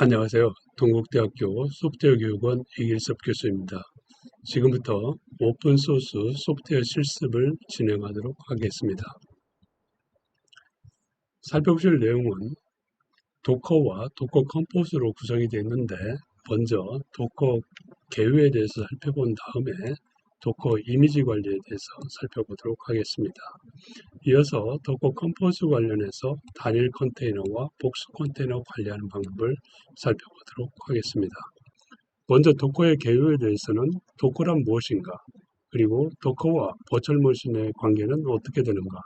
안녕하세요. 동국대학교 소프트웨어 교육원 이길섭 교수입니다. 지금부터 오픈소스 소프트웨어 실습을 진행하도록 하겠습니다. 살펴보실 내용은 도커와 도커 컴포즈로 구성이 되어 있는데, 먼저 도커 개요에 대해서 살펴본 다음에 도커 이미지 관리에 대해서 살펴보도록 하겠습니다. 이어서 도커 컴포즈 관련해서 단일 컨테이너와 복수 컨테이너 관리하는 방법을 살펴보도록 하겠습니다. 먼저 도커의 개요에 대해서는 도커란 무엇인가, 그리고 도커와 버추얼머신의 관계는 어떻게 되는가,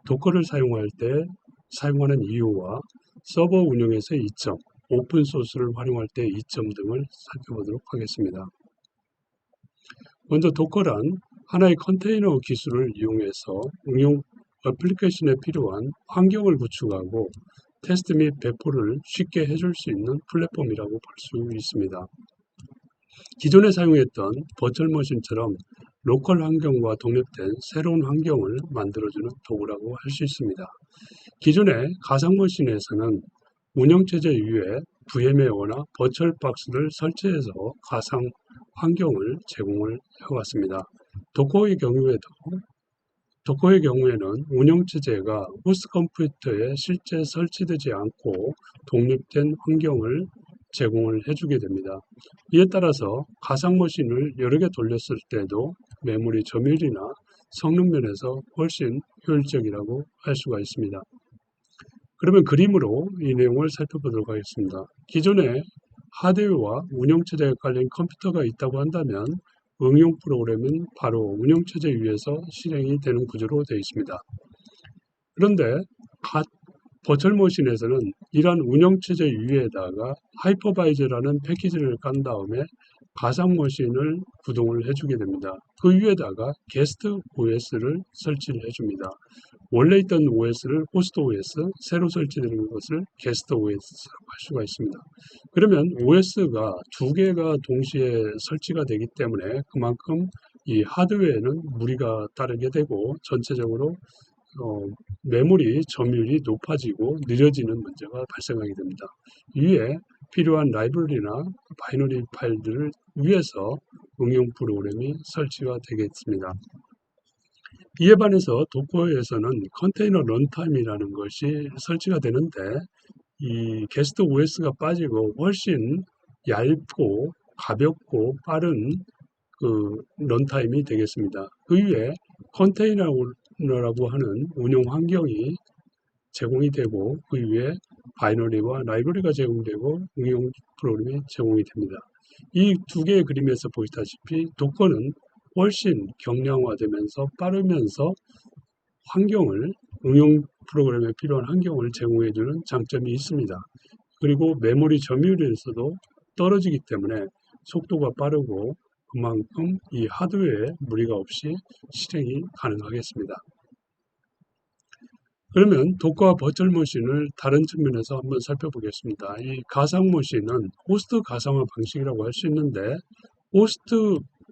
도커를 사용할 때 사용하는 이유와 서버 운영에서의 이점, 오픈소스를 활용할 때의 이점 등을 살펴보도록 하겠습니다. 먼저 도커란 하나의 컨테이너 기술을 이용해서 응용 애플리케이션에 필요한 환경을 구축하고 테스트 및 배포를 쉽게 해줄 수 있는 플랫폼이라고 볼 수 있습니다. 기존에 사용했던 버추얼머신처럼 로컬 환경과 독립된 새로운 환경을 만들어주는 도구라고 할 수 있습니다. 기존의 가상머신에서는 운영체제 위에 VM웨어나 버추얼박스를 설치해서 가상 환경을 제공을 해왔습니다. 도커의 경우에는 운영체제가 호스트 컴퓨터에 실제 설치되지 않고 독립된 환경을 제공을 해주게 됩니다. 이에 따라서 가상머신을 여러 개 돌렸을 때도 메모리 점유율이나 성능 면에서 훨씬 효율적이라고 할 수가 있습니다. 그러면 그림으로 이 내용을 살펴보도록 하겠습니다. 기존에 하드웨어와 운영체제에 깔린 컴퓨터가 있다고 한다면 응용 프로그램은 바로 운영체제 위에서 실행이 되는 구조로 되어 있습니다. 그런데 버추얼머신에서는 이러한 운영체제 위에다가 하이퍼바이저라는 패키지를 깐 다음에 가상머신을 구동을 해주게 됩니다. 그 위에다가 게스트 OS를 설치를 해줍니다. 원래 있던 OS를 호스트 OS, 새로 설치되는 것을 게스트 OS라고 할 수가 있습니다. 그러면 OS가 두 개가 동시에 설치가 되기 때문에 그만큼 이 하드웨어에는 무리가 따르게 되고 전체적으로 메모리 점유율이 높아지고 느려지는 문제가 발생하게 됩니다. 위에 필요한 라이브러리나 바이너리 파일들을 위해서 응용 프로그램이 설치가 되겠습니다. 이에 반해서 도커에서는 컨테이너 런타임이라는 것이 설치가 되는데, 이 게스트 OS가 빠지고 훨씬 얇고 가볍고 빠른 그 런타임이 되겠습니다. 그 위에 컨테이너라고 하는 운영 환경이 제공이 되고, 그 위에 바이너리와 라이브러리가 제공되고 응용 프로그램이 제공이 됩니다. 이 두 개의 그림에서 보시다시피 도커는 훨씬 경량화되면서 빠르면서 응용 프로그램에 필요한 환경을 제공해주는 장점이 있습니다. 그리고 메모리 점유율에서도 떨어지기 때문에 속도가 빠르고 그만큼 이 하드웨어에 무리가 없이 실행이 가능하겠습니다. 그러면 도커와 버추얼머신을 다른 측면에서 한번 살펴보겠습니다. 이 가상머신은 호스트 가상화 방식이라고 할 수 있는데, 호스트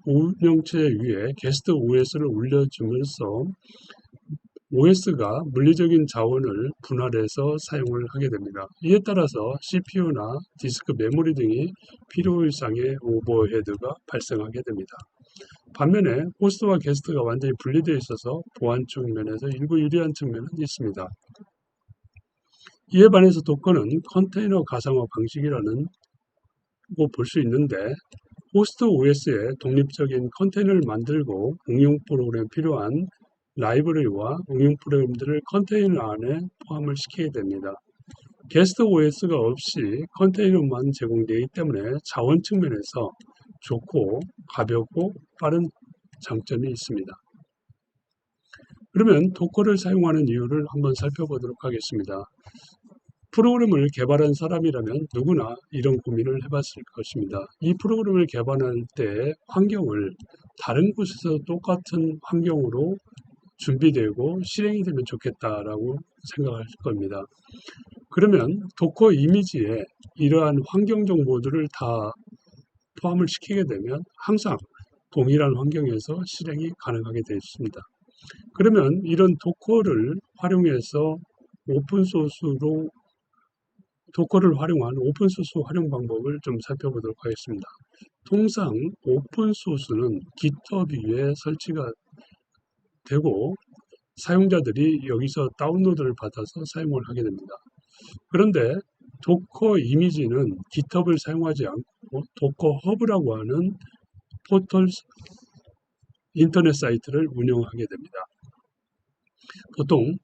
운영체제 위에 게스트 OS를 올려주면서 OS가 물리적인 자원을 분할해서 사용을 하게 됩니다. 이에 따라서 CPU나 디스크 메모리 등이 필요 이상의 오버헤드가 발생하게 됩니다. 반면에 호스트와 게스트가 완전히 분리되어 있어서 보안 측면에서 일부 유리한 측면은 있습니다. 이에 반해서 도커는 컨테이너 가상화 방식이라는 거 볼 수 있는데, 호스트 OS에 독립적인 컨테이너를 만들고 응용 프로그램에 필요한 라이브러리와 응용 프로그램들을 컨테이너 안에 포함을 시키게 됩니다. 게스트 OS가 없이 컨테이너만 제공되기 때문에 자원 측면에서 좋고 가볍고 빠른 장점이 있습니다. 그러면 도커를 사용하는 이유를 한번 살펴보도록 하겠습니다. 프로그램을 개발한 사람이라면 누구나 이런 고민을 해봤을 것입니다. 이 프로그램을 개발할 때 환경을 다른 곳에서 똑같은 환경으로 준비되고 실행이 되면 좋겠다라고 생각할 겁니다. 그러면 도커 이미지에 이러한 환경 정보들을 다 포함을 시키게 되면 항상 동일한 환경에서 실행이 가능하게 되어 있습니다. 그러면 이런 도커를 활용해서 오픈소스로 도커를 활용한 오픈소스 활용 방법을 좀 살펴보도록 하겠습니다. 통상 오픈소스는 GitHub 위에 설치가 되고 사용자들이 여기서 다운로드를 받아서 사용을 하게 됩니다. 그런데 도커 이미지는 GitHub을 사용하지 않고 도커 허브라고 하는 포털 인터넷 사이트를 운영하게 됩니다. 보통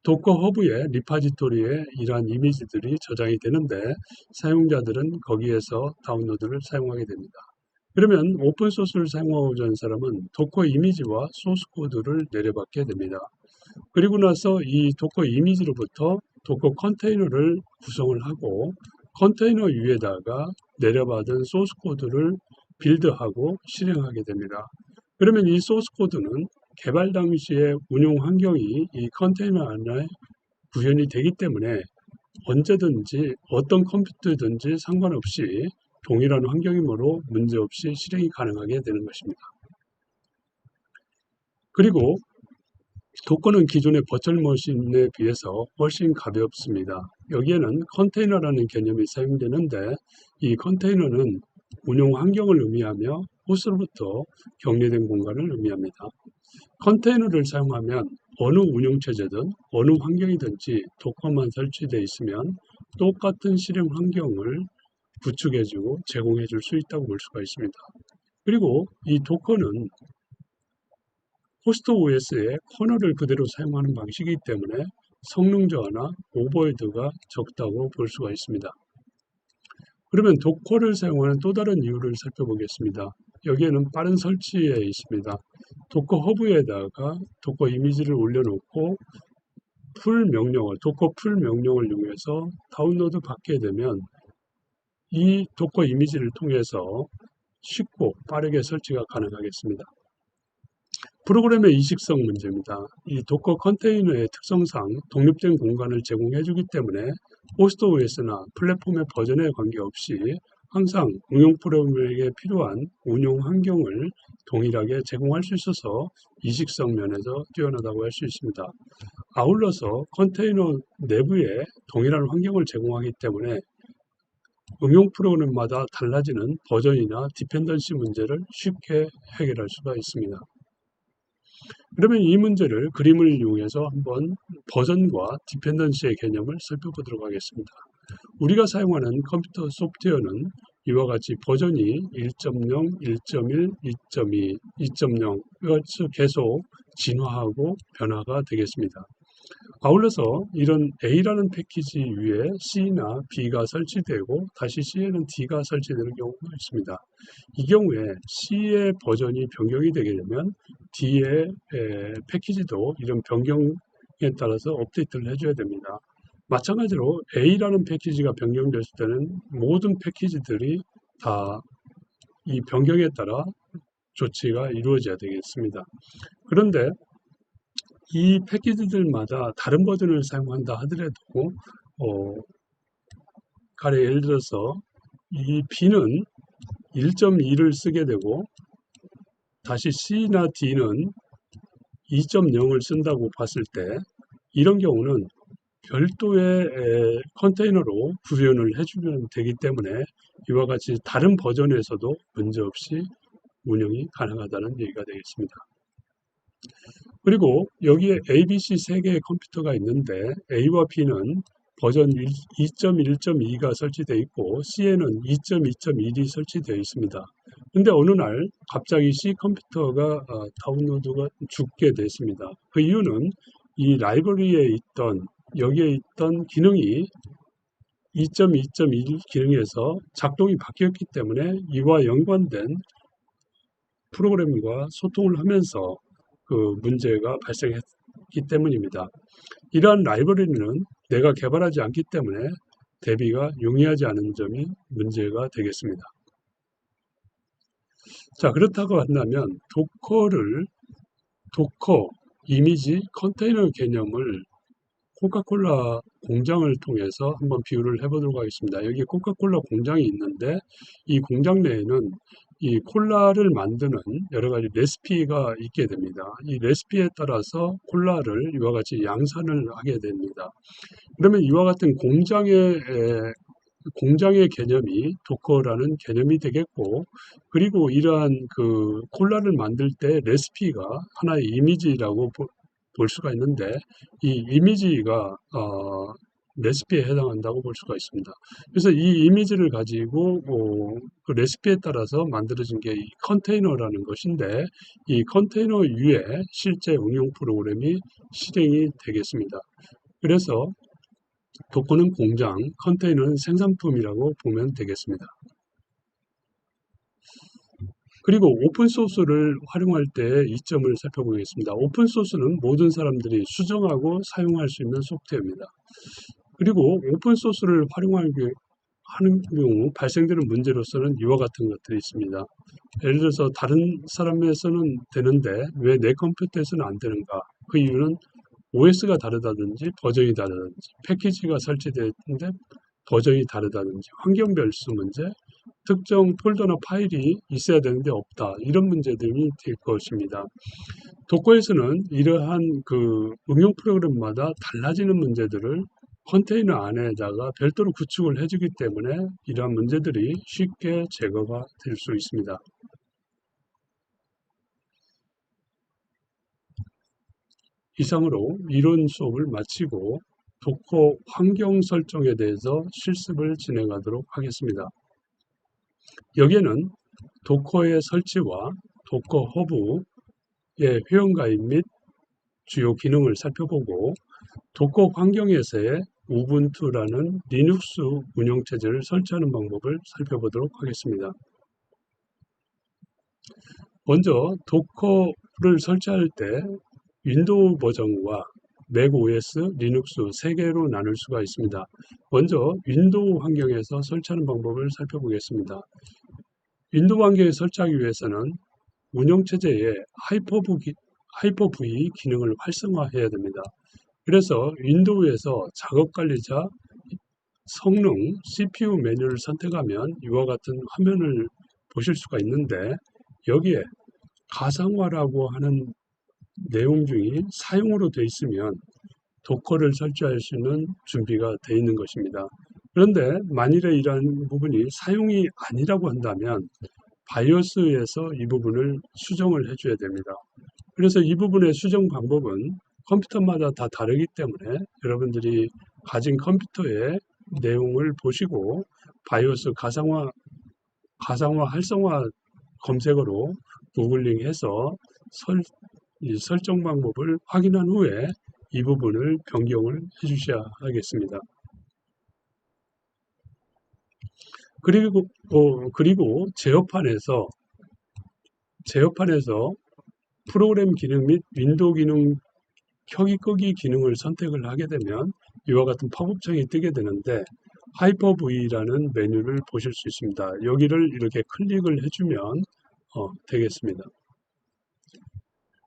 도커 허브의 리파지토리에 이러한 이미지들이 저장이 되는데 사용자들은 거기에서 다운로드를 사용하게 됩니다. 그러면 오픈소스를 사용하고자 하는 사람은 도커 이미지와 소스 코드를 내려받게 됩니다. 그리고 나서 이 도커 이미지로부터 도커 컨테이너를 구성을 하고 컨테이너 위에다가 내려받은 소스 코드를 빌드하고 실행하게 됩니다. 그러면 이 소스 코드는 개발 당시에 운용 환경이 이 컨테이너 안에 구현이 되기 때문에 언제든지 어떤 컴퓨터든지 상관없이 동일한 환경이므로 문제없이 실행이 가능하게 되는 것입니다. 그리고 도커는 기존의 버추얼 머신에 비해서 훨씬 가볍습니다. 여기에는 컨테이너라는 개념이 사용되는데 이 컨테이너는 운용 환경을 의미하며 호스로부터 격리된 공간을 의미합니다. 컨테이너를 사용하면 어느 운영체제든 어느 환경이든지 도커만 설치되어 있으면 똑같은 실행 환경을 구축해주고 제공해줄 수 있다고 볼 수가 있습니다. 그리고 이 도커는 호스트 OS의 커널을 그대로 사용하는 방식이기 때문에 성능 저하나 오버헤드가 적다고 볼 수가 있습니다. 그러면 도커를 사용하는 또 다른 이유를 살펴보겠습니다. 여기에는 빠른 설치에 있습니다. 도커 허브에다가 도커 이미지를 올려놓고 도커 풀 명령을 이용해서 다운로드 받게 되면 이 도커 이미지를 통해서 쉽고 빠르게 설치가 가능하겠습니다. 프로그램의 이식성 문제입니다. 이 도커 컨테이너의 특성상 독립된 공간을 제공해주기 때문에 호스트 OS나 플랫폼의 버전에 관계없이 항상 응용 프로그램에게 필요한 운용 환경을 동일하게 제공할 수 있어서 이식성 면에서 뛰어나다고 할 수 있습니다. 아울러서 컨테이너 내부에 동일한 환경을 제공하기 때문에 응용 프로그램마다 달라지는 버전이나 디펜던시 문제를 쉽게 해결할 수가 있습니다. 그러면 이 문제를 그림을 이용해서 한번 버전과 디펜던시의 개념을 살펴보도록 하겠습니다. 우리가 사용하는 컴퓨터 소프트웨어는 이와 같이 버전이 1.0, 1.1, 2.2, 2.0 이것을 계속 진화하고 변화가 되겠습니다. 아울러서 이런 A라는 패키지 위에 C나 B가 설치되고 다시 C에는 D가 설치되는 경우가 있습니다. 이 경우에 C의 버전이 변경이 되게 되면 D의 패키지도 이런 변경에 따라서 업데이트를 해줘야 됩니다. 마찬가지로 A라는 패키지가 변경됐을 때는 모든 패키지들이 다 이 변경에 따라 조치가 이루어져야 되겠습니다. 그런데 이 패키지들마다 다른 버전을 사용한다 하더라도 가령 예를 들어서 이 B는 1.2를 쓰게 되고 다시 C나 D는 2.0을 쓴다고 봤을 때 이런 경우는 별도의 컨테이너로 구현을 해주면 되기 때문에 이와 같이 다른 버전에서도 문제없이 운영이 가능하다는 얘기가 되겠습니다. 그리고 여기에 A, B, C 세 개의 컴퓨터가 있는데 A와 B는 버전 2.1.2가 설치되어 있고 C에는 2.2.1이 설치되어 있습니다. 근데 어느 날 갑자기 C 컴퓨터가 다운로드가 죽게 됐습니다. 그 이유는 이 라이브러리에 있던 여기에 있던 기능이 2.2.1 기능에서 작동이 바뀌었기 때문에 이와 연관된 프로그램과 소통을 하면서 그 문제가 발생했기 때문입니다. 이러한 라이브러리는 내가 개발하지 않기 때문에 대비가 용이하지 않은 점이 문제가 되겠습니다. 자, 그렇다고 한다면 도커 이미지 컨테이너 개념을 코카콜라 공장을 통해서 한번 비유를 해보도록 하겠습니다. 여기 코카콜라 공장이 있는데 이 공장 내에는 이 콜라를 만드는 여러 가지 레시피가 있게 됩니다. 이 레시피에 따라서 콜라를 이와 같이 양산을 하게 됩니다. 그러면 이와 같은 공장의 공장의 개념이 도커라는 개념이 되겠고, 그리고 이러한 그 콜라를 만들 때 레시피가 하나의 이미지라고 볼 수가 있는데, 이 이미지가 레시피에 해당한다고 볼 수가 있습니다. 그래서 이 이미지를 가지고 그 레시피에 따라서 만들어진 게 이 컨테이너라는 것인데, 이 컨테이너 위에 실제 응용 프로그램이 실행이 되겠습니다. 그래서 도커는 공장, 컨테이너는 생산품이라고 보면 되겠습니다. 그리고 오픈소스를 활용할 때 이점을 살펴보겠습니다. 오픈소스는 모든 사람들이 수정하고 사용할 수 있는 소프트웨어입니다. 그리고 오픈소스를 하는 경우 발생되는 문제로서는 이와 같은 것들이 있습니다. 예를 들어서 다른 사람에서는 되는데 왜 내 컴퓨터에서는 안 되는가? 그 이유는 OS가 다르다든지 버전이 다르다든지 패키지가 설치되었는데 버전이 다르다든지 환경 별수 문제, 특정 폴더나 파일이 있어야 되는데 없다. 이런 문제들이 될 것입니다. 도커에서는 이러한 그 응용 프로그램마다 달라지는 문제들을 컨테이너 안에다가 별도로 구축을 해주기 때문에 이러한 문제들이 쉽게 제거가 될 수 있습니다. 이상으로 이론 수업을 마치고 도커 환경 설정에 대해서 실습을 진행하도록 하겠습니다. 여기에는 도커의 설치와 도커 허브의 회원가입 및 주요 기능을 살펴보고 도커 환경에서의 우분투라는 리눅스 운영체제를 설치하는 방법을 살펴보도록 하겠습니다. 먼저 도커를 설치할 때 윈도우 버전과 맥 OS, 리눅스 3개로 나눌 수가 있습니다. 먼저 윈도우 환경에서 설치하는 방법을 살펴보겠습니다. 윈도우 환경에 설치하기 위해서는 운영체제의 하이퍼V 기능을 활성화해야 됩니다. 그래서 윈도우에서 작업관리자 성능 CPU 메뉴를 선택하면 이와 같은 화면을 보실 수가 있는데, 여기에 가상화라고 하는 내용 중이 사용으로 되어 있으면 도커를 설치할 수 있는 준비가 되어 있는 것입니다. 그런데 만일에 이러한 부분이 사용이 아니라고 한다면 바이오스에서 이 부분을 수정을 해줘야 됩니다. 그래서 이 부분의 수정 방법은 컴퓨터마다 다 다르기 때문에 여러분들이 가진 컴퓨터의 내용을 보시고 바이오스 가상화 활성화 검색어로 구글링해서 설정 방법을 확인한 후에 이 부분을 변경을 해 주셔야 하겠습니다. 그리고 제어판에서 프로그램 기능 및 윈도우 기능 켜기 끄기 기능을 선택을 하게 되면 이와 같은 팝업창이 뜨게 되는데, 하이퍼V라는 메뉴를 보실 수 있습니다. 여기를 이렇게 클릭을 해주면 되겠습니다.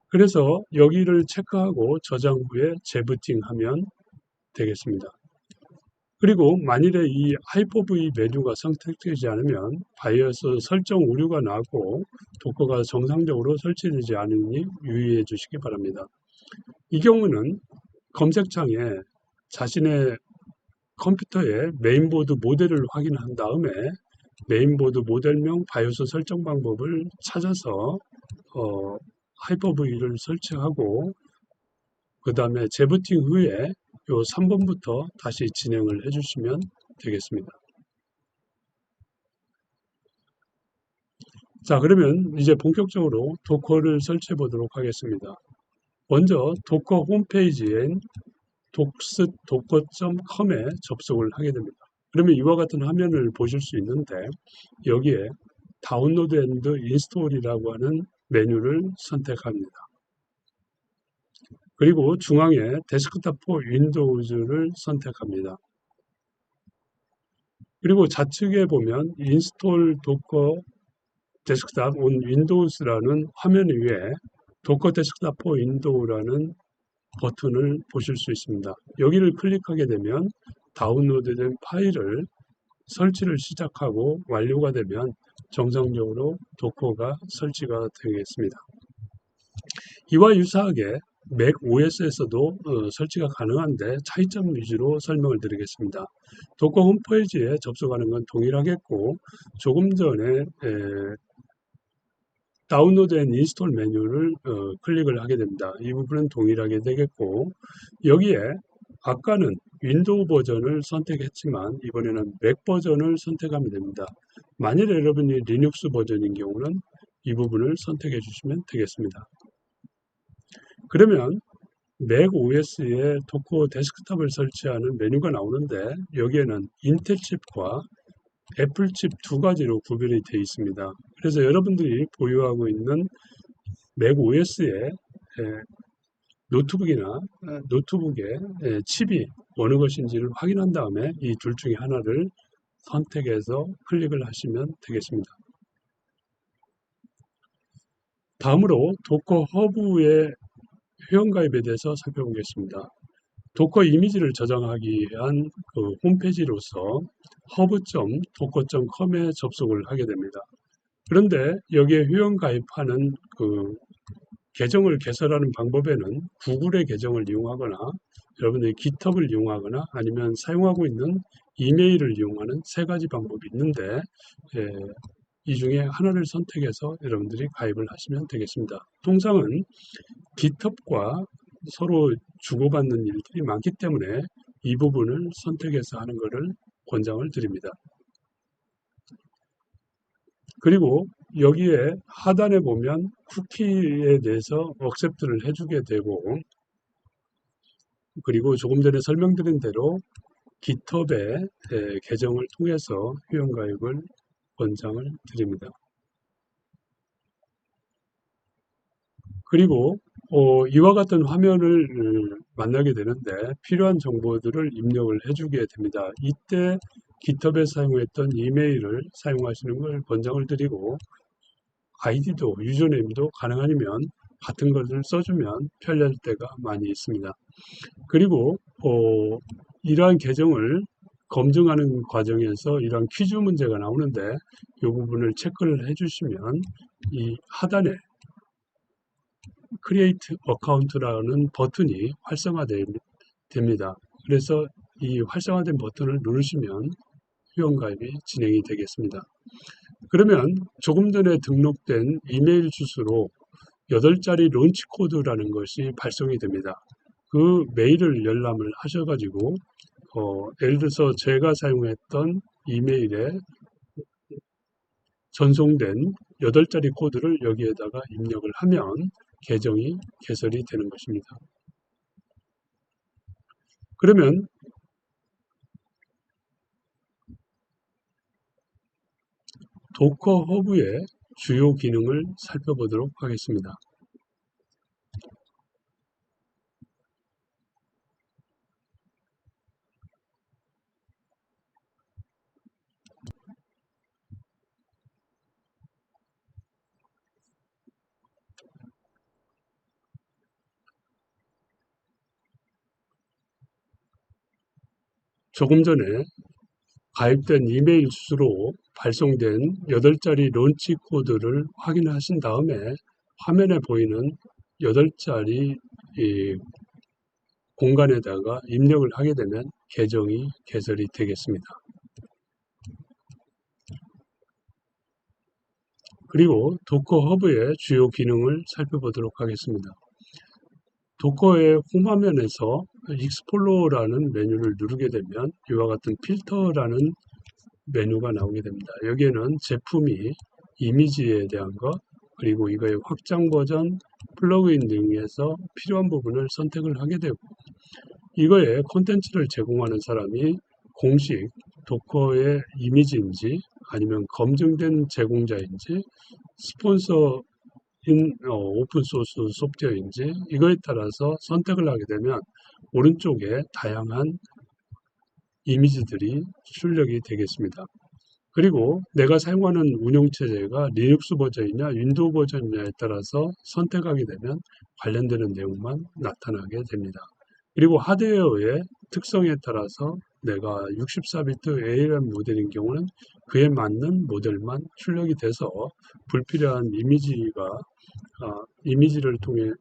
그래서 여기를 체크하고 저장 후에 재부팅하면 되겠습니다. 그리고 만일에 이 하이퍼V 메뉴가 선택되지 않으면 바이오스 설정 오류가 나고 도커가 정상적으로 설치되지 않으니 유의해 주시기 바랍니다. 이 경우는 검색창에 자신의 컴퓨터의 메인보드 모델을 확인한 다음에 메인보드 모델명 바이오스 설정 방법을 찾아서 하이퍼V를 설치하고 그 다음에 재부팅 후에 요 3번부터 다시 진행을 해주시면 되겠습니다. 자, 그러면 이제 본격적으로 도커를 설치해 보도록 하겠습니다. 먼저 도커 홈페이지엔 docs.docker.com에 접속을 하게 됩니다. 그러면 이와 같은 화면을 보실 수 있는데, 여기에 다운로드 앤드 인스톨이라고 하는 메뉴를 선택합니다. 그리고 중앙에 데스크탑 포 윈도우즈를 선택합니다. 그리고 좌측에 보면 인스톨 도커 데스크탑 온 윈도우스라는 화면 위에 도커 데스크탑 포 윈도우라는 버튼을 보실 수 있습니다. 여기를 클릭하게 되면 다운로드된 파일을 설치를 시작하고 완료가 되면 정상적으로 도커가 설치가 되겠습니다. 이와 유사하게 맥 OS에서도 설치가 가능한데 차이점 위주로 설명을 드리겠습니다. 도커 홈페이지에 접속하는 건 동일하겠고 조금 전에 다운로드 앤 인스톨 메뉴를 클릭을 하게 됩니다. 이 부분은 동일하게 되겠고 여기에 아까는 윈도우 버전을 선택했지만 이번에는 맥 버전을 선택하면 됩니다. 만일 여러분이 리눅스 버전인 경우는 이 부분을 선택해 주시면 되겠습니다. 그러면 맥 OS에 도커 데스크탑을 설치하는 메뉴가 나오는데 여기에는 인텔 칩과 애플 칩 두 가지로 구별이 되어 있습니다. 그래서 여러분들이 보유하고 있는 맥 OS의 노트북의 칩이 어느 것인지를 확인한 다음에 이 둘 중에 하나를 선택해서 클릭을 하시면 되겠습니다. 다음으로 도커 허브의 회원가입에 대해서 살펴보겠습니다. 도커 이미지를 저장하기 위한 그 홈페이지로서 hub.docker.com에 접속을 하게 됩니다. 그런데 여기에 회원가입하는 그 계정을 개설하는 방법에는 구글의 계정을 이용하거나 여러분들이 GitHub을 이용하거나 아니면 사용하고 있는 이메일을 이용하는 세 가지 방법이 있는데 이 중에 하나를 선택해서 여러분들이 가입을 하시면 되겠습니다. 통상은 GitHub과 서로 주고받는 일들이 많기 때문에 이 부분을 선택해서 하는 것을 권장을 드립니다. 그리고 여기에 하단에 보면 쿠키에 대해서 억셉트를 해주게 되고 그리고 조금 전에 설명드린 대로 GitHub의 계정을 통해서 회원가입을 권장을 드립니다. 그리고 이와 같은 화면을 만나게 되는데 필요한 정보들을 입력을 해주게 됩니다. 이때 GitHub에 사용했던 이메일을 사용하시는 걸 권장을 드리고 아이디도 유저네임도 가능하면 같은 것을 써주면 편리할 때가 많이 있습니다. 그리고 이러한 계정을 검증하는 과정에서 이러한 퀴즈 문제가 나오는데 이 부분을 체크를 해주시면 이 하단에 Create Account라는 버튼이 활성화됩니다. 그래서 이 활성화된 버튼을 누르시면 회원가입이 진행이 되겠습니다. 그러면 조금 전에 등록된 이메일 주소로 8자리 론치 코드라는 것이 발송이 됩니다. 그 메일을 열람을 하셔가지고 예를 들어서 제가 사용했던 이메일에 전송된 8자리 코드를 여기에다가 입력을 하면 계정이 개설이 되는 것입니다. 그러면 도커 허브의 주요 기능을 살펴보도록 하겠습니다. 조금 전에 가입된 이메일 주소로 발송된 8자리 론치 코드를 확인하신 다음에 화면에 보이는 8자리 공간에다가 입력을 하게 되면 계정이 개설이 되겠습니다. 그리고 도커 허브의 주요 기능을 살펴보도록 하겠습니다. 도커의 홈화면에서 익스플로러라는 메뉴를 누르게 되면 이와 같은 필터라는 메뉴가 나오게 됩니다. 여기에는 제품이 이미지에 대한 것 그리고 이거의 확장 버전, 플러그인 등에서 필요한 부분을 선택을 하게 되고 이거에 콘텐츠를 제공하는 사람이 공식 도커의 이미지인지 아니면 검증된 제공자인지 스폰서인 오픈소스 소프트웨어인지 이거에 따라서 선택을 하게 되면 오른쪽에 다양한 이미지들이 출력이 되겠습니다. 그리고 내가 사용하는 운영체제가 리눅스 버전이냐 윈도우 버전이냐에 따라서 선택하게 되면 관련되는 내용만 나타나게 됩니다. 그리고 하드웨어의 특성에 따라서 내가 64비트 ARM 모델인 경우는 그에 맞는 모델만 출력이 돼서 불필요한 이미지를 통해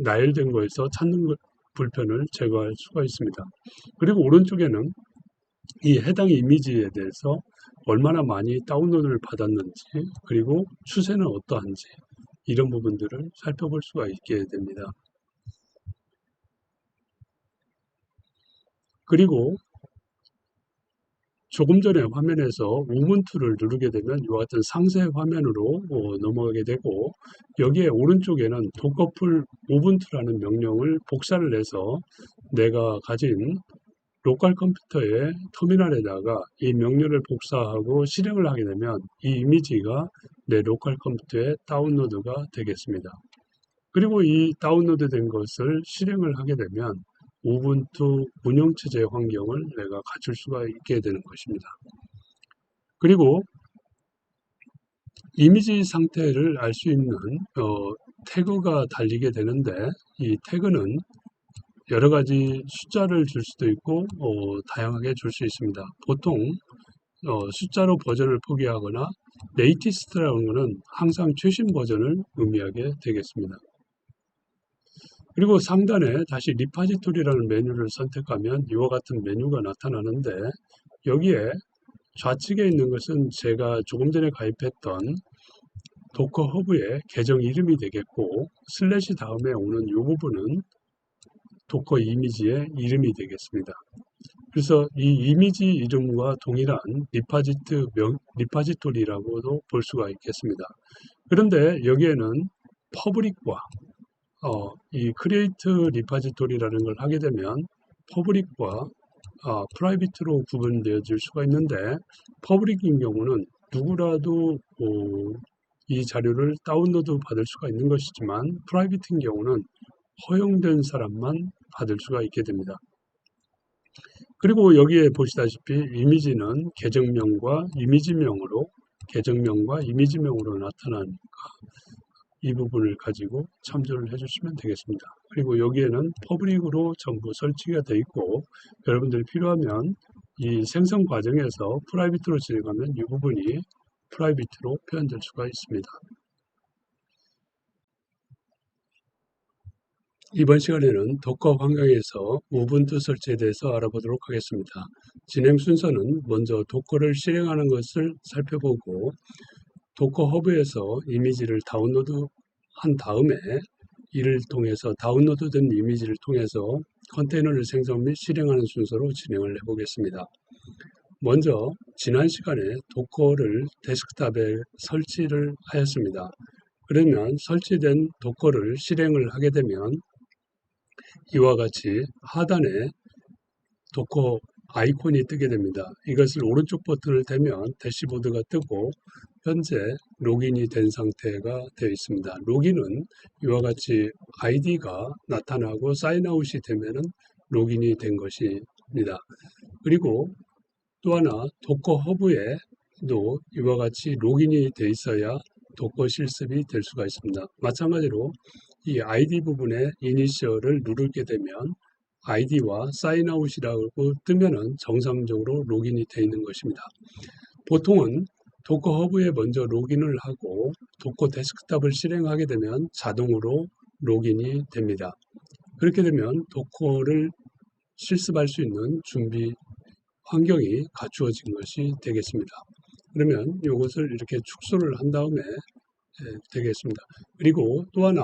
나열된 거에서 찾는 불편을 제거할 수가 있습니다. 그리고 오른쪽에는 이 해당 이미지에 대해서 얼마나 많이 다운로드를 받았는지, 그리고 추세는 어떠한지, 이런 부분들을 살펴볼 수가 있게 됩니다. 그리고 조금 전에 화면에서 우분투를 누르게 되면 이와 같은 상세 화면으로 넘어가게 되고, 여기에 오른쪽에는 도커풀 우분투라는 명령을 복사를 해서 내가 가진 로컬 컴퓨터의 터미널에다가 이 명령을 복사하고 실행을 하게 되면 이 이미지가 내 로컬 컴퓨터에 다운로드가 되겠습니다. 그리고 이 다운로드 된 것을 실행을 하게 되면 우분투 운영체제 환경을 내가 갖출 수가 있게 되는 것입니다. 그리고 이미지 상태를 알 수 있는 태그가 달리게 되는데, 이 태그는 여러 가지 숫자를 줄 수도 있고 다양하게 줄 수 있습니다. 보통 숫자로 버전을 포기하거나 레이티스트라는 것은 항상 최신 버전을 의미하게 되겠습니다. 그리고 상단에 다시 리파지토리라는 메뉴를 선택하면 이와 같은 메뉴가 나타나는데, 여기에 좌측에 있는 것은 제가 조금 전에 가입했던 도커 허브의 계정 이름이 되겠고, 슬래시 다음에 오는 이 부분은 도커 이미지의 이름이 되겠습니다. 그래서 이 이미지 이름과 동일한 리파지토리라고도 볼 수가 있겠습니다. 그런데 여기에는 퍼블릭과 이 크리에이트 리파지토리라는 걸 하게 되면 퍼블릭과 프라이빗으로 구분되어질 수가 있는데, 퍼블릭인 경우는 누구라도 이 자료를 다운로드 받을 수가 있는 것이지만, 프라이빗인 경우는 허용된 사람만 받을 수가 있게 됩니다. 그리고 여기에 보시다시피 이미지는 계정명과 이미지명으로 나타나니까 이 부분을 가지고 참조를 해주시면 되겠습니다. 그리고 여기에는 퍼블릭으로 전부 설치가 되어 있고, 여러분들이 필요하면 이 생성 과정에서 프라이빗으로 진행하면 이 부분이 프라이빗으로 표현될 수가 있습니다. 이번 시간에는 도커 환경에서 우분투 설치에 대해서 알아보도록 하겠습니다. 진행 순서는 먼저 도커를 실행하는 것을 살펴보고, 도커 허브에서 이미지를 다운로드 한 다음에 이를 통해서 다운로드된 이미지를 통해서 컨테이너를 생성 및 실행하는 순서로 진행을 해보겠습니다. 먼저 지난 시간에 도커를 데스크탑에 설치를 하였습니다. 그러면 설치된 도커를 실행을 하게 되면 이와 같이 하단에 도커 아이콘이 뜨게 됩니다. 이것을 오른쪽 버튼을 대면 대시보드가 뜨고 현재 로그인이 된 상태가 되어 있습니다. 로그인은 이와 같이 아이디가 나타나고 사인아웃이 되면은 로그인이 된 것입니다. 그리고 또 하나 도커 허브에도 이와 같이 로그인이 되어 있어야 도커 실습이 될 수가 있습니다. 마찬가지로 이 아이디 부분에 이니셜을 누르게 되면 아이디와 사인아웃이라고 뜨면은 정상적으로 로그인이 되어 있는 것입니다. 보통은 도커 허브에 먼저 로그인을 하고 도커 데스크탑을 실행하게 되면 자동으로 로그인이 됩니다. 그렇게 되면 도커를 실습할 수 있는 준비 환경이 갖추어진 것이 되겠습니다. 그러면 이것을 이렇게 축소를 한 다음에 되겠습니다. 그리고 또 하나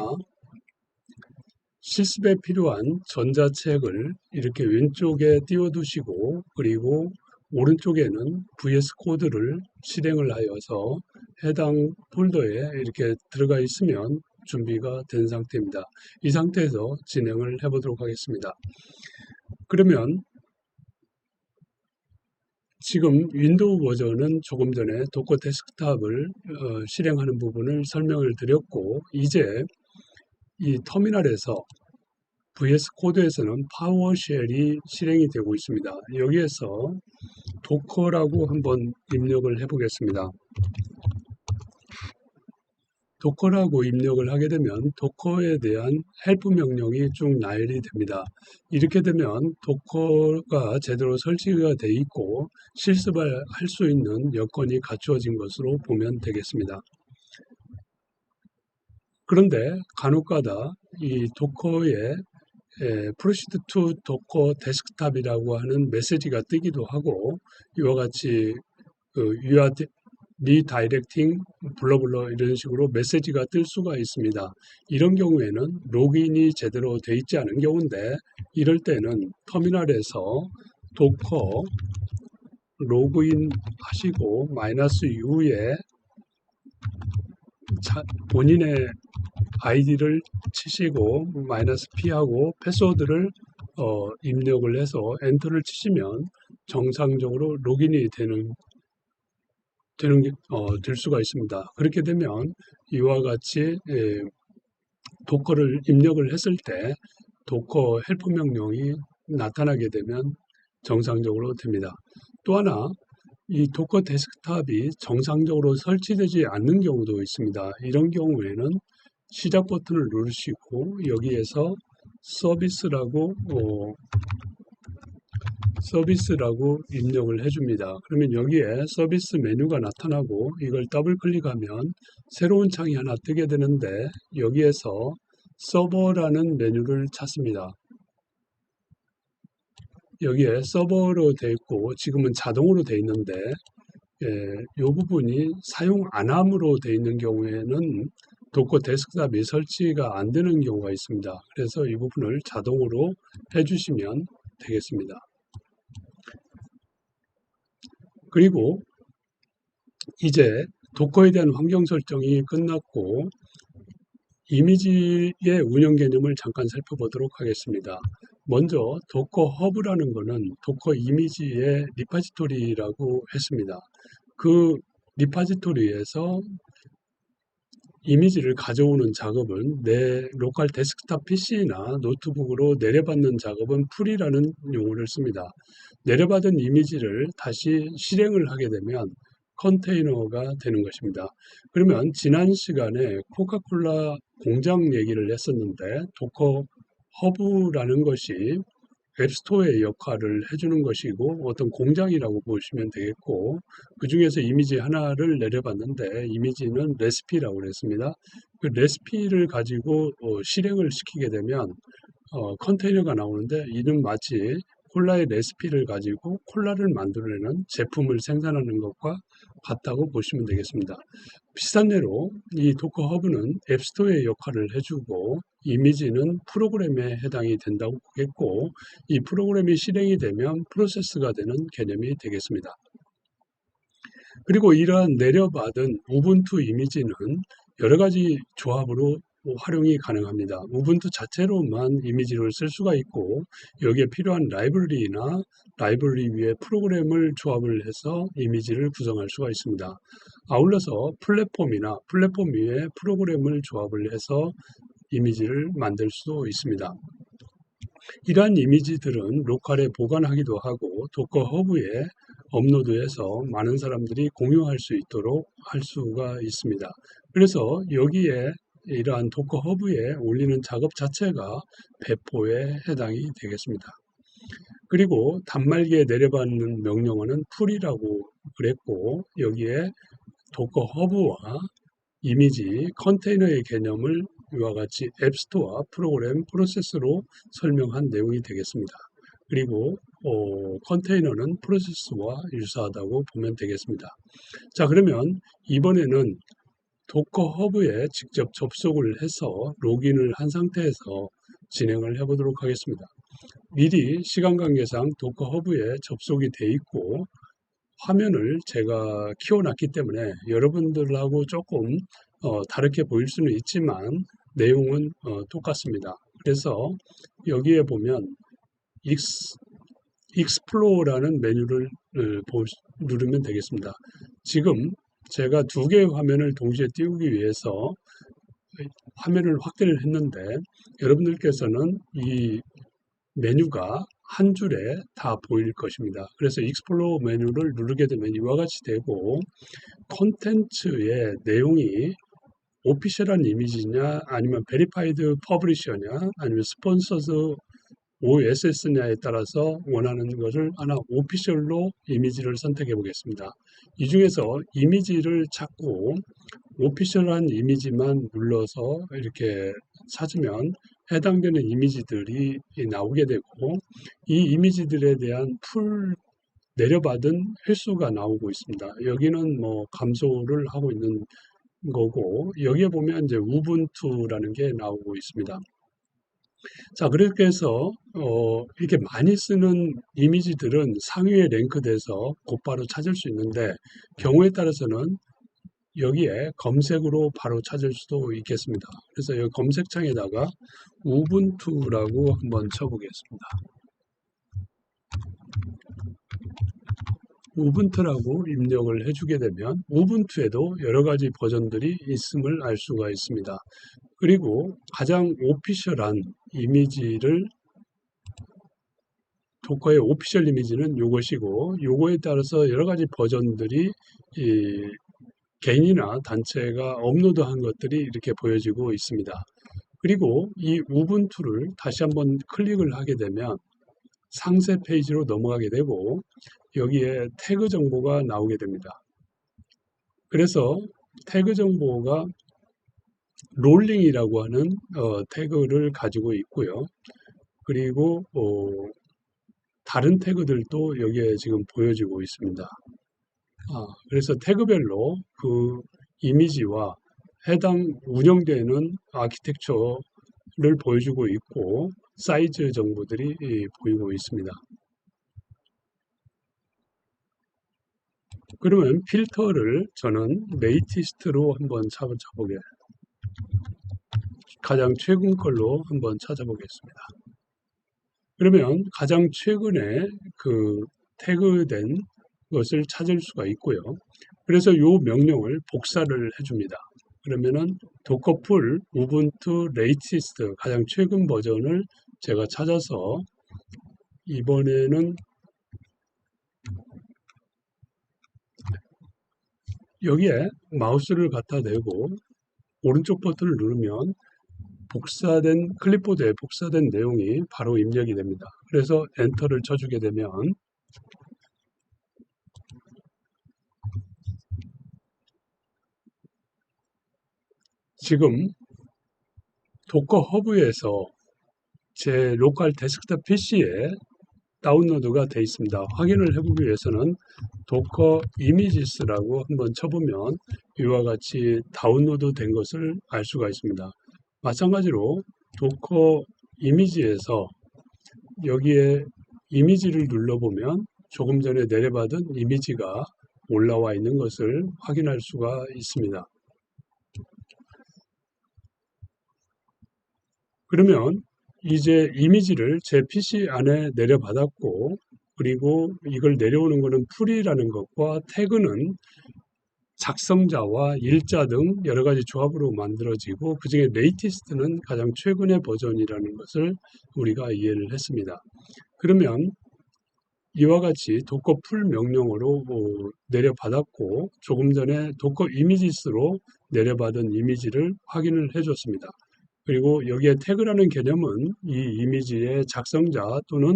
실습에 필요한 전자책을 이렇게 왼쪽에 띄워두시고, 그리고 오른쪽에는 VS 코드를 실행을 하여서 해당 폴더에 이렇게 들어가 있으면 준비가 된 상태입니다. 이 상태에서 진행을 해보도록 하겠습니다. 그러면 지금 윈도우 버전은 조금 전에 도커 데스크탑을 실행하는 부분을 설명을 드렸고, 이제 이 터미널에서 VS 코드에서는 파워쉘이 실행이 되고 있습니다. 여기에서 도커라고 한번 입력을 해보겠습니다. 도커라고 입력을 하게 되면 도커에 대한 헬프 명령이 쭉 나열이 됩니다. 이렇게 되면 도커가 제대로 설치가 되어 있고 실습을 할 수 있는 여건이 갖추어진 것으로 보면 되겠습니다. 그런데 간혹가다 이 도커의 프로시드 투 도커 데스크탑이라고 하는 메시지가 뜨기도 하고 이와 같이 you are redirecting 블러블러 이런 식으로 메시지가 뜰 수가 있습니다. 이런 경우에는 로그인이 제대로 돼 있지 않은 경우인데 이럴 때는 터미널에서 도커 로그인 하시고 -u에 본인의 아이디를 치시고 -p하고 패스워드를 입력을 해서 엔터를 치시면 정상적으로 로그인이 될 수가 있습니다. 그렇게 되면 이와 같이 도커를 입력을 했을 때 도커 헬프 명령이 나타나게 되면 정상적으로 됩니다. 또 하나 이 도커 데스크탑이 정상적으로 설치되지 않는 경우도 있습니다. 이런 경우에는 시작 버튼을 누르시고 여기에서 서비스라고 입력을 해줍니다. 그러면 여기에 서비스 메뉴가 나타나고 이걸 더블 클릭하면 새로운 창이 하나 뜨게 되는데 여기에서 서버라는 메뉴를 찾습니다. 여기에 서버로 되어 있고 지금은 자동으로 되어 있는데 이 부분이 사용 안함으로 되어 있는 경우에는 도커 데스크탑이 설치가 안 되는 경우가 있습니다. 그래서 이 부분을 자동으로 해주시면 되겠습니다. 그리고 이제 도커에 대한 환경 설정이 끝났고 이미지의 운영 개념을 잠깐 살펴보도록 하겠습니다. 먼저 도커 허브라는 것은 도커 이미지의 리파지토리라고 했습니다. 그 리파지토리에서 이미지를 가져오는 작업은 내 로컬 데스크탑 PC나 노트북으로 내려받는 작업은 풀이라는 용어를 씁니다. 내려받은 이미지를 다시 실행을 하게 되면 컨테이너가 되는 것입니다. 그러면 지난 시간에 코카콜라 공장 얘기를 했었는데 도커 허브라는 것이 앱스토어의 역할을 해주는 것이고 어떤 공장이라고 보시면 되겠고 그 중에서 이미지 하나를 내려봤는데 이미지는 레시피라고 그랬습니다. 그 레시피를 가지고 실행을 시키게 되면 컨테이너가 나오는데 이는 마치 콜라의 레시피를 가지고 콜라를 만들어내는 제품을 생산하는 것과 같다고 보시면 되겠습니다. 비슷한 예로 이 도커 허브는 앱스토어의 역할을 해주고 이미지는 프로그램에 해당이 된다고 보겠고 이 프로그램이 실행이 되면 프로세스가 되는 개념이 되겠습니다. 그리고 이러한 내려받은 우분투 이미지는 여러 가지 조합으로 활용이 가능합니다. 우분투 자체로만 이미지를 쓸 수가 있고 여기에 필요한 라이브러리나 라이브러리 위에 프로그램을 조합을 해서 이미지를 구성할 수가 있습니다. 아울러서 플랫폼이나 플랫폼 위에 프로그램을 조합을 해서 이미지를 만들 수도 있습니다. 이러한 이미지들은 로컬에 보관하기도 하고 도커 허브에 업로드해서 많은 사람들이 공유할 수 있도록 할 수가 있습니다. 그래서 여기에 이러한 도커 허브에 올리는 작업 자체가 배포에 해당이 되겠습니다. 그리고 단말기에 내려받는 명령어는 풀이라고 그랬고 여기에 도커 허브와 이미지 컨테이너의 개념을 이와 같이 앱스토어 프로그램 프로세스로 설명한 내용이 되겠습니다. 그리고 컨테이너는 프로세스와 유사하다고 보면 되겠습니다. 자, 그러면 이번에는 도커 허브에 직접 접속을 해서 로그인을 한 상태에서 진행을 해보도록 하겠습니다. 미리 시간 관계상 도커 허브에 접속이 돼 있고 화면을 제가 키워놨기 때문에 여러분들하고 조금 다르게 보일 수는 있지만 내용은 똑같습니다. 그래서 여기에 보면 익스플로어라는 메뉴를 누르면 되겠습니다. 지금 제가 두 개의 화면을 동시에 띄우기 위해서 화면을 확대를 했는데 여러분들께서는 이 메뉴가 한 줄에 다 보일 것입니다. 그래서 익스플로어 메뉴를 누르게 되면 이와 같이 되고 콘텐츠의 내용이 오피셜한 이미지냐 아니면 베리파이드 퍼블리셔냐 아니면 스폰서드 OSS냐에 따라서 원하는 것을 하나 오피셜로 이미지를 선택해 보겠습니다. 이 중에서 이미지를 찾고 오피셜한 이미지만 눌러서 이렇게 찾으면 해당되는 이미지들이 나오게 되고, 이 이미지들에 대한 풀 내려받은 횟수가 나오고 있습니다. 여기는 뭐 감소를 하고 있는 거고, 여기에 보면 이제 우분투라는 게 나오고 있습니다. 자, 그렇게 해서 이렇게 많이 쓰는 이미지들은 상위에 랭크돼서 곧바로 찾을 수 있는데, 경우에 따라서는 여기에 검색으로 바로 찾을 수도 있겠습니다. 그래서 여기 검색창에다가 우분투라고 한번 쳐보겠습니다. 우분투라고 입력을 해주게 되면 우분투에도 여러 가지 버전들이 있음을 알 수가 있습니다. 그리고 가장 오피셜한 이미지를, 도커의 오피셜 이미지는 이것이고, 요거에 따라서 여러 가지 버전들이 개인이나 단체가 업로드한 것들이 이렇게 보여지고 있습니다. 그리고 이 우분투를 다시 한번 클릭을 하게 되면 상세 페이지로 넘어가게 되고, 여기에 태그 정보가 나오게 됩니다. 그래서 태그 정보가 롤링이라고 하는 태그를 가지고 있고요. 그리고 다른 태그들도 여기에 지금 보여지고 있습니다. 그래서 태그별로 그 이미지와 해당 운영되는 아키텍처를 보여주고 있고, 사이즈 정보들이 보이고 있습니다. 그러면 필터를 저는 레이티스트로 한번 찾아보게, 가장 최근 걸로 한번 찾아보겠습니다. 그러면 가장 최근에 그 태그된 것을 찾을 수가 있고요. 그래서 이 명령을 복사를 해줍니다. 그러면은 도커풀 우분투 레이티스트 가장 최근 버전을 제가 찾아서, 이번에는 여기에 마우스를 갖다 대고 오른쪽 버튼을 누르면 복사된 클립보드에 복사된 내용이 바로 입력이 됩니다. 그래서 엔터를 쳐주게 되면 지금 도커 허브에서 제 로컬 데스크톱 PC에 다운로드가 되어 있습니다. 확인을 해보기 위해서는 도커 이미지스라고 한번 쳐보면 이와 같이 다운로드 된 것을 알 수가 있습니다. 마찬가지로 도커 이미지에서 여기에 이미지를 눌러보면 조금 전에 내려받은 이미지가 올라와 있는 것을 확인할 수가 있습니다. 그러면 이제 이미지를 제 PC 안에 내려받았고, 그리고 이걸 내려오는 것은 풀이라는 것과 태그는 작성자와 일자 등 여러 가지 조합으로 만들어지고, 그 중에 레이티스트는 가장 최근의 버전이라는 것을 우리가 이해를 했습니다. 그러면 이와 같이 도커 풀 명령으로 내려받았고, 조금 전에 도커 이미지스로 내려받은 이미지를 확인을 해줬습니다. 그리고 여기에 태그라는 개념은 이 이미지의 작성자 또는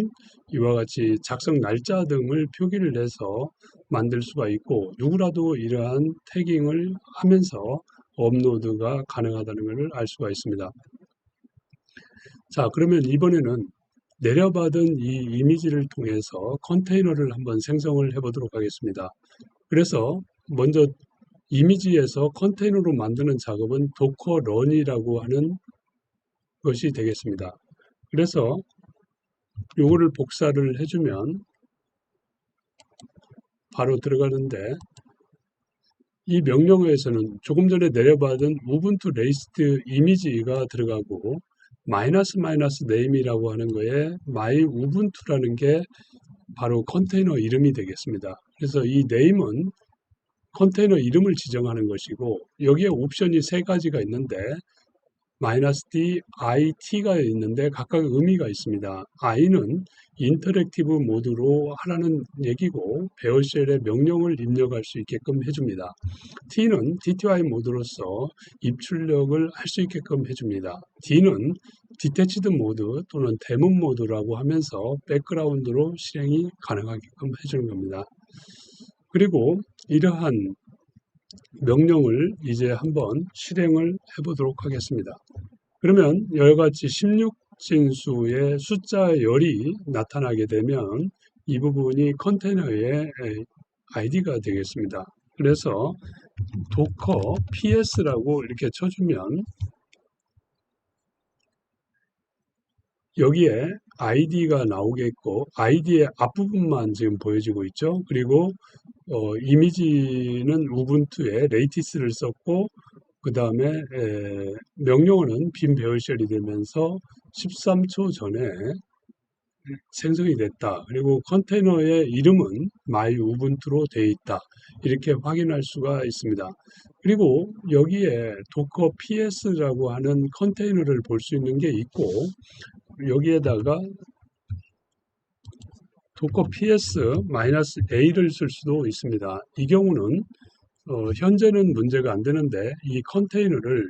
이와 같이 작성 날짜 등을 표기를 해서 만들 수가 있고, 누구라도 이러한 태깅을 하면서 업로드가 가능하다는 것을 알 수가 있습니다. 자, 그러면 이번에는 내려받은 이 이미지를 통해서 컨테이너를 한번 생성을 해 보도록 하겠습니다. 그래서 먼저 이미지에서 컨테이너로 만드는 작업은 도커 런이라고 하는 것이 되겠습니다. 그래서 요거를 복사를 해주면 바로 들어가는데, 이 명령어에서는 조금 전에 내려받은 우분투 레이스트 이미지가 들어가고, 마이너스 네임이라고 하는 거에 마이 우분투라는 게 바로 컨테이너 이름이 되겠습니다. 그래서 이 네임은 컨테이너 이름을 지정하는 것이고, 여기에 옵션이 세 가지가 있는데 -d, i, t가 있는데 각각 의미가 있습니다. i는 인터랙티브 모드로 하라는 얘기고, 베어쉘에 명령을 입력할 수 있게끔 해줍니다. t는 dty 모드로서 입출력을 할 수 있게끔 해줍니다. d는 디태치드 모드 또는 데몬 모드라고 하면서 백그라운드로 실행이 가능하게끔 해주는 겁니다. 그리고 이러한 명령을 이제 한번 실행을 해 보도록 하겠습니다. 그러면 이와 같이 16진수의 숫자 열이 나타나게 되면 이 부분이 컨테이너의 아이디가 되겠습니다. 그래서 도커 ps라고 이렇게 쳐주면 여기에 아이디가 나오겠고 아이디의 앞부분만 지금 보여지고 있죠. 그리고 이미지는 우분투에 레이티스를 썼고 그 다음에 명령어는 빈 배열쉘이 되면서 13초 전에 생성이 됐다. 그리고 컨테이너의 이름은 my 우분투로 되어 있다. 이렇게 확인할 수가 있습니다. 그리고 여기에 docker ps라고 하는 컨테이너를 볼 수 있는 게 있고 여기에다가 docker ps-a를 쓸 수도 있습니다. 이 경우는 현재는 문제가 안 되는데 이 컨테이너를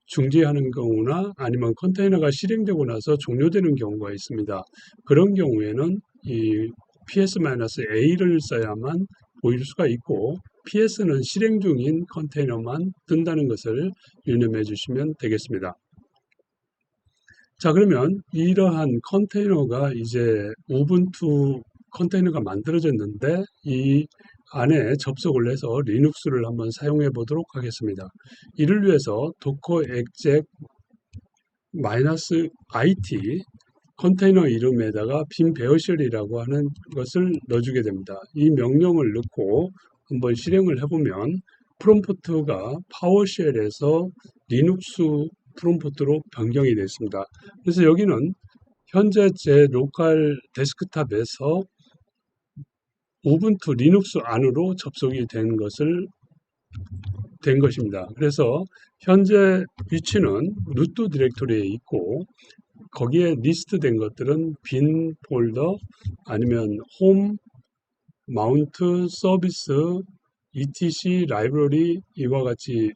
중지하는 경우나 아니면 컨테이너가 실행되고 나서 종료되는 경우가 있습니다. 그런 경우에는 이 ps-a를 써야만 보일 수가 있고 ps는 실행 중인 컨테이너만 뜬다는 것을 유념해 주시면 되겠습니다. 자, 그러면 이러한 컨테이너가 이제 우분투 컨테이너가 만들어졌는데 이 안에 접속을 해서 리눅스를 한번 사용해 보도록 하겠습니다. 이를 위해서 docker exec -it 컨테이너 이름에다가 빈 배열쉘이라고 하는 것을 넣어주게 됩니다. 이 명령을 넣고 한번 실행을 해보면 프롬프트가 파워쉘에서 리눅스 프롬프트로 변경이 됐습니다. 그래서 여기는 현재 제 로컬 데스크탑에서 우분투 리눅스 안으로 접속이 된 것입니다. 그래서 현재 위치는 루트 디렉토리에 있고 거기에 리스트된 것들은 빈 폴더 아니면 홈, 마운트, 서비스, etc, 라이브러리 이와 같이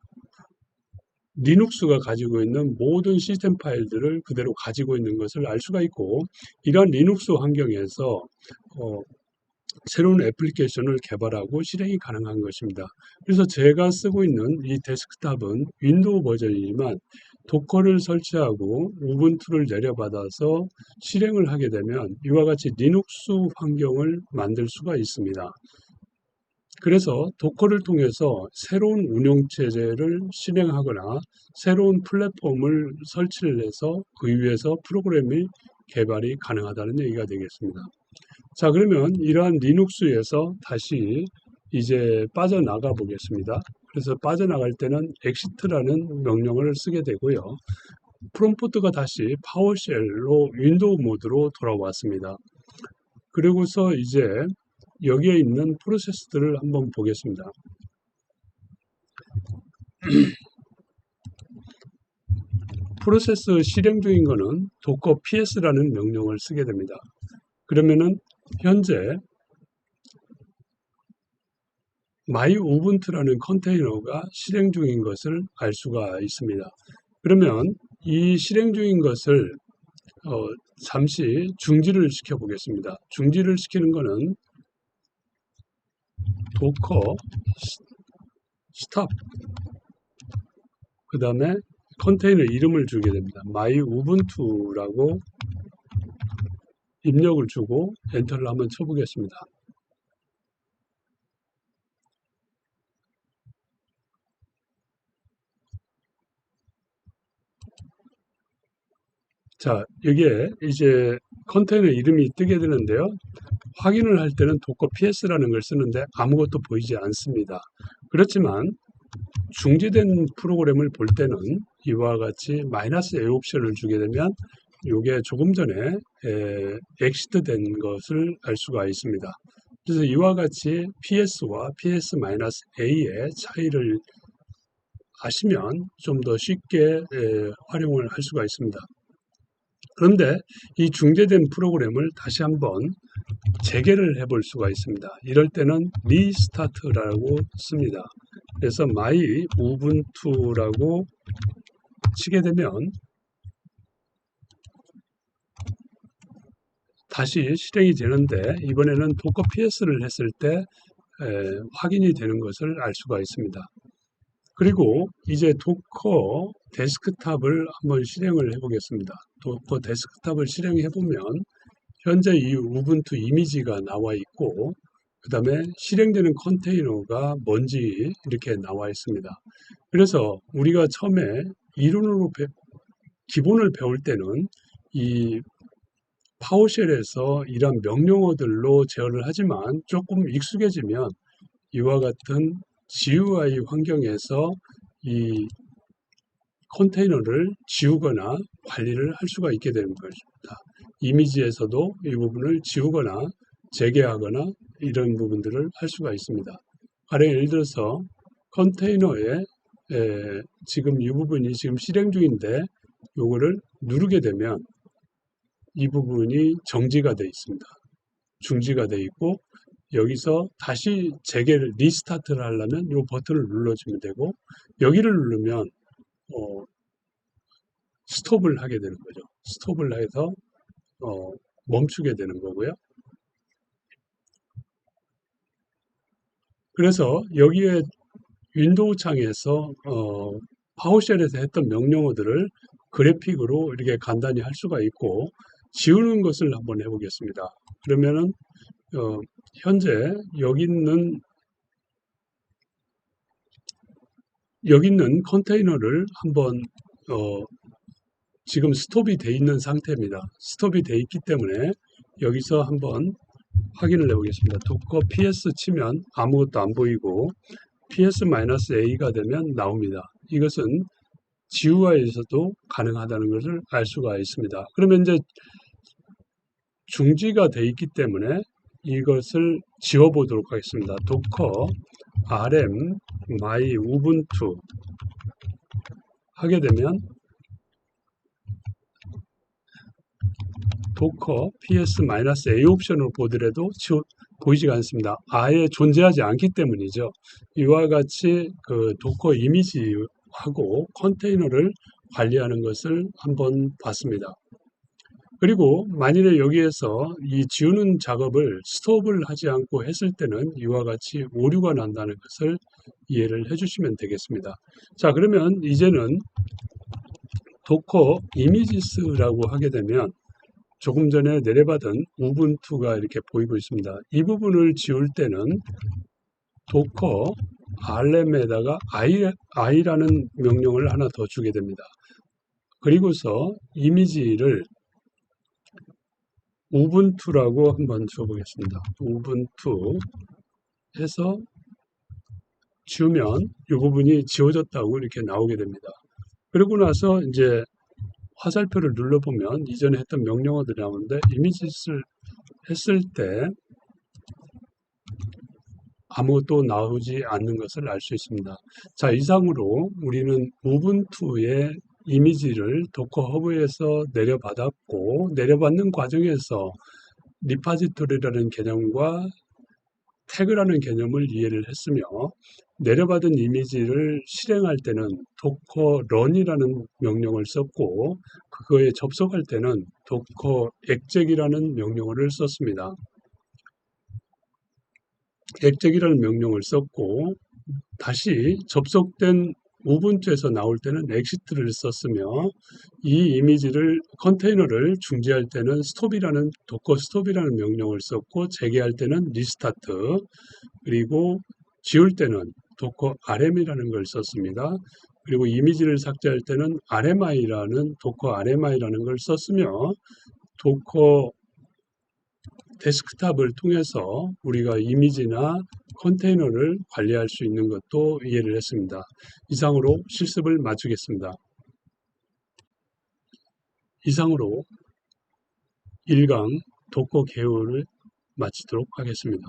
리눅스가 가지고 있는 모든 시스템 파일들을 그대로 가지고 있는 것을 알 수가 있고 이러한 리눅스 환경에서 새로운 애플리케이션을 개발하고 실행이 가능한 것입니다. 그래서 제가 쓰고 있는 이 데스크탑은 윈도우 버전이지만 도커를 설치하고 우분투를 내려받아서 실행을 하게 되면 이와 같이 리눅스 환경을 만들 수가 있습니다. 그래서 도커를 통해서 새로운 운영체제를 실행하거나 새로운 플랫폼을 설치를 해서 그 위에서 프로그램이 개발이 가능하다는 얘기가 되겠습니다. 자, 그러면 이러한 리눅스에서 다시 이제 빠져나가 보겠습니다. 그래서 빠져나갈 때는 exit라는 명령어를 쓰게 되고요. 프롬프트가 다시 파워쉘로 윈도우 모드로 돌아왔습니다. 그리고서 이제 여기에 있는 프로세스들을 한번 보겠습니다. 프로세스 실행 중인 거는 docker ps라는 명령을 쓰게 됩니다. 그러면은 현재 my 우분투라는 컨테이너가 실행 중인 것을 알 수가 있습니다. 그러면 이 실행 중인 것을 잠시 중지를 시켜 보겠습니다. 중지를 시키는 것은 docker stop 그 다음에 컨테이너 이름을 주게 됩니다. my 우분투라고 입력을 주고 엔터를 한번 쳐보겠습니다. 자, 여기에 이제 컨테이너 이름이 뜨게 되는데요. 확인을 할 때는 docker ps라는 걸 쓰는데 아무것도 보이지 않습니다. 그렇지만 중지된 프로그램을 볼 때는 이와 같이 -a 옵션을 주게 되면 이게 조금 전에 엑시트 된 것을 알 수가 있습니다. 그래서 이와 같이 ps와 ps-a의 차이를 아시면 좀 더 쉽게 활용을 할 수가 있습니다. 그런데 이 중재된 프로그램을 다시 한번 재개를 해볼 수가 있습니다. 이럴 때는 리스타트라고 씁니다. 그래서 my 우분투라고 치게 되면 다시 실행이 되는데 이번에는 docker ps를 했을 때 확인이 되는 것을 알 수가 있습니다. 그리고 이제 도커 데스크탑을 한번 실행을 해 보겠습니다. 도커 데스크탑을 실행해 보면 현재 이 우분투 이미지가 나와 있고, 그 다음에 실행되는 컨테이너가 뭔지 이렇게 나와 있습니다. 그래서 우리가 처음에 이론으로 기본을 배울 때는 이 파워쉘에서 이런 명령어들로 제어를 하지만 조금 익숙해지면 이와 같은 GUI 환경에서 이 컨테이너를 지우거나 관리를 할 수가 있게 되는 것입니다. 이미지에서도 이 부분을 지우거나 재개하거나 이런 부분들을 할 수가 있습니다. 가령 예를 들어서 컨테이너에 지금 이 부분이 지금 실행 중인데 요거를 누르게 되면 이 부분이 정지가 되어 있습니다. 중지가 되어 있고, 여기서 다시 재개를 리스타트를 하려면 이 버튼을 눌러주면 되고, 여기를 누르면 스톱을 하게 되는 거죠. 스톱을 해서 멈추게 되는 거고요. 그래서 여기에 윈도우 창에서 파워쉘에서 했던 명령어들을 그래픽으로 이렇게 간단히 할 수가 있고, 지우는 것을 한번 해보겠습니다. 그러면은 현재 여기 있는 컨테이너를 한번 지금 스톱이 돼 있는 상태입니다. 스톱이 돼 있기 때문에 여기서 한번 확인을 해 보겠습니다. 도커 ps 치면 아무것도 안 보이고 ps-a가 되면 나옵니다. 이것은 GUI에서도 가능하다는 것을 알 수가 있습니다. 그러면 이제 중지가 돼 있기 때문에 이것을 지워보도록 하겠습니다. 도커 rm my ubuntu 하게 되면 도커 ps-a 옵션으로 보더라도 보이지가 않습니다. 아예 존재하지 않기 때문이죠. 이와 같이 그 도커 이미지하고 컨테이너를 관리하는 것을 한번 봤습니다. 그리고 만일에 여기에서 이 지우는 작업을 스톱을 하지 않고 했을 때는 이와 같이 오류가 난다는 것을 이해를 해주시면 되겠습니다. 자, 그러면 이제는 도커 이미지스라고 하게 되면 조금 전에 내려받은 우분투가 이렇게 보이고 있습니다. 이 부분을 지울 때는 도커 rm에다가 i라는 명령을 하나 더 주게 됩니다. 그리고서 이미지를 우분투라고 한번 줘보겠습니다. 우분투 해서 지우면 이 부분이 지워졌다고 이렇게 나오게 됩니다. 그러고 나서 이제 화살표를 눌러보면 이전에 했던 명령어들이 나오는데 이미지를 했을 때 아무것도 나오지 않는 것을 알 수 있습니다. 자, 이상으로 우리는 우분투의 이미지를 도커 허브에서 내려받았고, 내려받는 과정에서 리파지토리라는 개념과 태그라는 개념을 이해를 했으며, 내려받은 이미지를 실행할 때는 도커 런이라는 명령을 썼고, 그거에 접속할 때는 도커 exec이라는 명령어를 썼습니다. exec이라는 명령을 썼고, 다시 접속된 우분투에서 나올 때는 exit를 썼으며, 이 이미지를 컨테이너를 중지할 때는 스톱이라는 도커 스톱이라는 명령을 썼고, 재개할 때는 리스타트, 그리고 지울 때는 도커 rm이라는 걸 썼습니다. 그리고 이미지를 삭제할 때는 도커 rmi라는 걸 썼으며, 도커 데스크탑을 통해서 우리가 이미지나 컨테이너를 관리할 수 있는 것도 이해를 했습니다. 이상으로 실습을 마치겠습니다. 이상으로 1강 도커 개요를 마치도록 하겠습니다.